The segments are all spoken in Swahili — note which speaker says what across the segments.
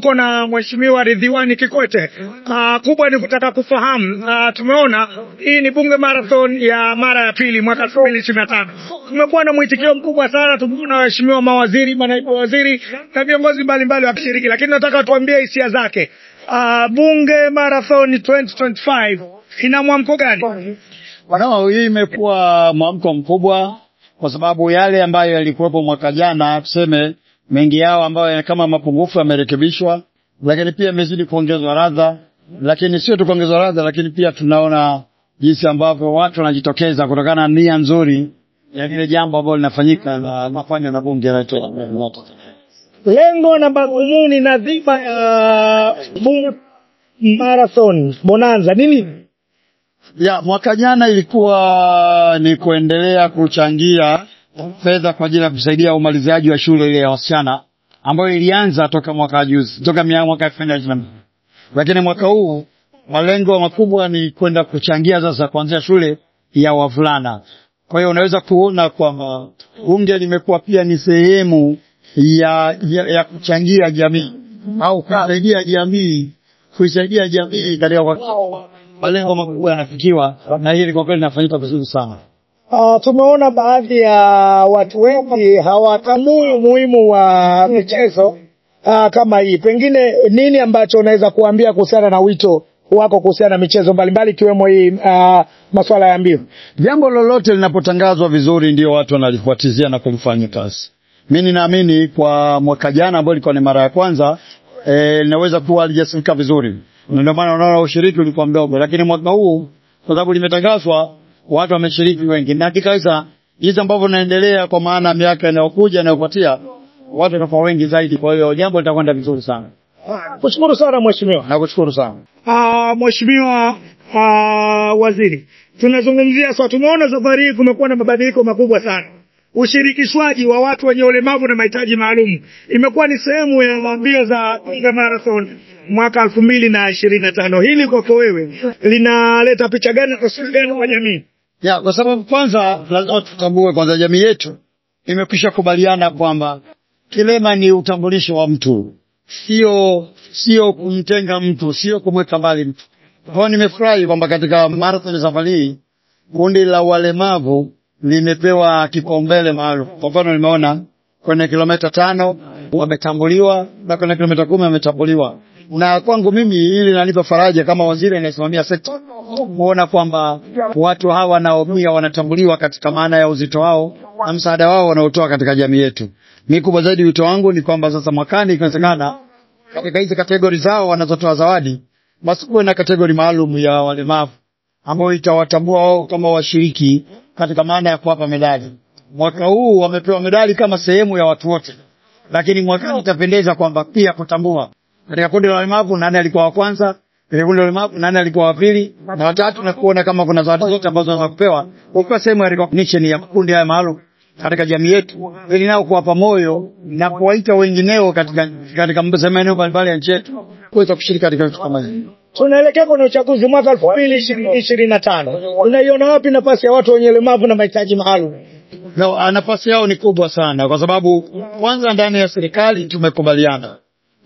Speaker 1: Kuna Mheshimiwa Ridhiwani Kikwete. Kubwa ni kutaka kufahamu, tumeona hii ni bunge marathon ya mara ya pili mwaka 2025. Kumekuwa na mwitikio mkubwa sana, tumeona waheshimiwa mawaziri, manaibu waziri na viongozi mbalimbali wakishiriki, lakini nataka tuambie hisia zake. Bunge marathon 2025 ina mwamko gani?
Speaker 2: Wanao, hii imekuwa mwamko mkubwa kwa sababu yale ambayo yalikuwepo mwaka jana, tuseme mengi yao ambayo kama mapungufu yamerekebishwa, lakini pia imezidi kuongezwa ladha. Lakini sio tu kuongezwa ladha, lakini pia tunaona jinsi ambavyo watu wanajitokeza kutokana na nia nzuri ya ile jambo ambalo linafanyika na mafanya na bunge letu.
Speaker 1: Lengo na madhumuni na dhima ya bunge marathon bonanza nini?
Speaker 2: Ya mwaka jana ilikuwa ni kuendelea kuchangia fedha kwa ajili ya kusaidia umaliziaji wa shule ile ya wasichana ambayo ilianza toka mwaka juzi, toka mwaka 2020. Lakini mwaka huu malengo makubwa ni kwenda kuchangia sasa kuanzia shule ya wavulana. Kwa hiyo unaweza kuona kwamba bunge limekuwa pia ni sehemu ya kuchangia jamii au kusaidia jamii katika malengo makubwa yanafikiwa, na hili kwa kweli linafanyika vizuri sana.
Speaker 1: Tumeona baadhi ya watu wengi hawatambui umuhimu wa michezo kama hii. Pengine nini ambacho unaweza kuambia kuhusiana na wito wako kuhusiana na michezo mbalimbali ikiwemo hii masuala ya mbio?
Speaker 2: Jambo lolote linapotangazwa vizuri ndio watu wanalifuatizia na kulifanyia kazi. Mimi ninaamini kwa mwaka jana ambao ilikuwa ni mara ya kwanza linaweza kuwa halijasikika vizuri. Ndio maana unaona ushiriki ulikuwa mdogo, lakini mwaka huu kwa sababu limetangazwa watu wameshiriki wengi. Na hakika hizo ambavyo naendelea kwa maana miaka inayokuja na kufuatia watu watakuwa wengi zaidi, kwa hiyo jambo litakwenda vizuri sana.
Speaker 1: Kushukuru sana mheshimiwa.
Speaker 2: Nakushukuru sana.
Speaker 1: Mheshimiwa waziri, tunazungumzia sasa, tumeona safari hii kumekuwa na mabadiliko makubwa sana. Ushirikishwaji wa watu wenye ulemavu na mahitaji maalum imekuwa ni sehemu ya mbio za bunge marathon mwaka 2025. Hili kwako wewe linaleta picha gani kwa jamii?
Speaker 2: Kwa sababu kwanza lazima tutambue kwanza jamii yetu imekwisha kubaliana kwamba kilema ni utambulisho wa mtu, sio kumtenga mtu, sio kumweka mbali mtu. Kwa hiyo nimefurahi kwamba katika marathon safari hii kundi la walemavu limepewa kipaumbele maalum. Kwa mfano nimeona kwenye kilomita 5 wametambuliwa na kwenye kilomita 10 wametambuliwa. Na kwangu mimi hili linanipa faraja kama waziri anayesimamia sekta kuona kwamba watu hawa nao pia wanatambuliwa katika maana ya uzito wao na msaada wao wanaotoa katika jamii yetu. Mimi kubwa zaidi wito wangu ni kwamba sasa mwakani ikiwezekana katika hizo kategori zao wanazotoa zawadi basi kuwe na kategori maalum ya walemavu ambao itawatambua wao kama washiriki katika maana ya kuwapa medali. Mwaka huu wamepewa medali kama sehemu ya watu wote, lakini mwakani itapendeza kwamba pia kutambua katika kundi la walemavu nani alikuwa wa kwanza, katika kundi la walemavu nani alikuwa wa pili na watatu, na kuona kama kuna zawadi zote ambazo wanaweza kupewa kwa sehemu ya recognition ya kundi haya maalum katika jamii yetu, ili nao kuwapa moyo na kuwaita wengineo katika maeneo mbalimbali ya nchi yetu kuweza kushiriki katika vitu kama hivi.
Speaker 1: Tunaelekea kwenye uchaguzi mwaka 2025. Unaiona wapi nafasi ya watu wenye ulemavu na mahitaji maalum?
Speaker 2: Nafasi yao ni kubwa sana kwa sababu kwanza ndani ya serikali tumekubaliana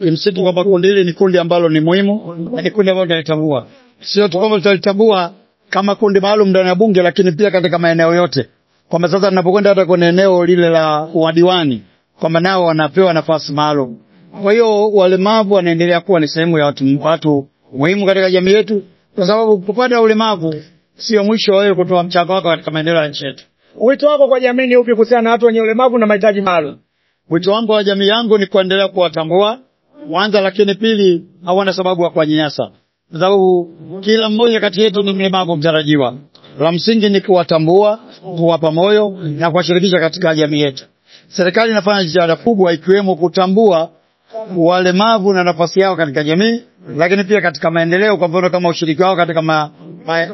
Speaker 2: msingi kwamba kundi hili ni kundi ambalo ni muhimu na ni kundi ambalo tunalitambua. Sio tu kama tutalitambua kama kundi maalum ndani ya bunge, lakini pia katika maeneo yote. Kwamba sasa tunapokwenda hata kwenye eneo lile la wadiwani kwamba nao wanapewa nafasi maalum. Kwa hiyo walemavu wanaendelea kuwa ni sehemu ya watu muhimu katika jamii yetu, kwa sababu kupata ulemavu sio mwisho wewe kutoa mchango wako katika maendeleo ya nchi yetu.
Speaker 1: Wito wako kwa jamii ni upi kuhusiana na watu wenye ulemavu na mahitaji maalum?
Speaker 2: Wito wangu kwa jamii yangu ni kuendelea kuwatambua kwanza, lakini pili hawana sababu ya kuwanyanyasa. Kwa sababu kila mmoja kati yetu ni mlemavu mtarajiwa. La msingi ni kuwatambua, kuwapa moyo na kuwashirikisha katika jamii yetu. Serikali inafanya jitihada kubwa ikiwemo kutambua walemavu na nafasi yao katika jamii, lakini pia katika maendeleo, kwa mfano kama ushiriki wao katika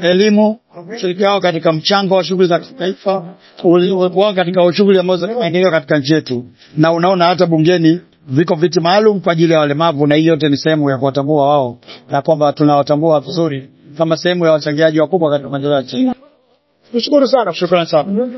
Speaker 2: elimu, ushiriki wao katika mchango wa shughuli za kitaifa, uwepo wao katika shughuli ambazo zinaendelea katika nchi yetu. Na unaona hata bungeni viko viti maalum kwa ajili ya walemavu, na hiyo yote ni sehemu ya kuwatambua wao na kwamba tunawatambua vizuri kama sehemu ya wachangiaji wakubwa katika maendeleo ya nchi.
Speaker 1: Tushukuru sana.
Speaker 2: Shukrani sana.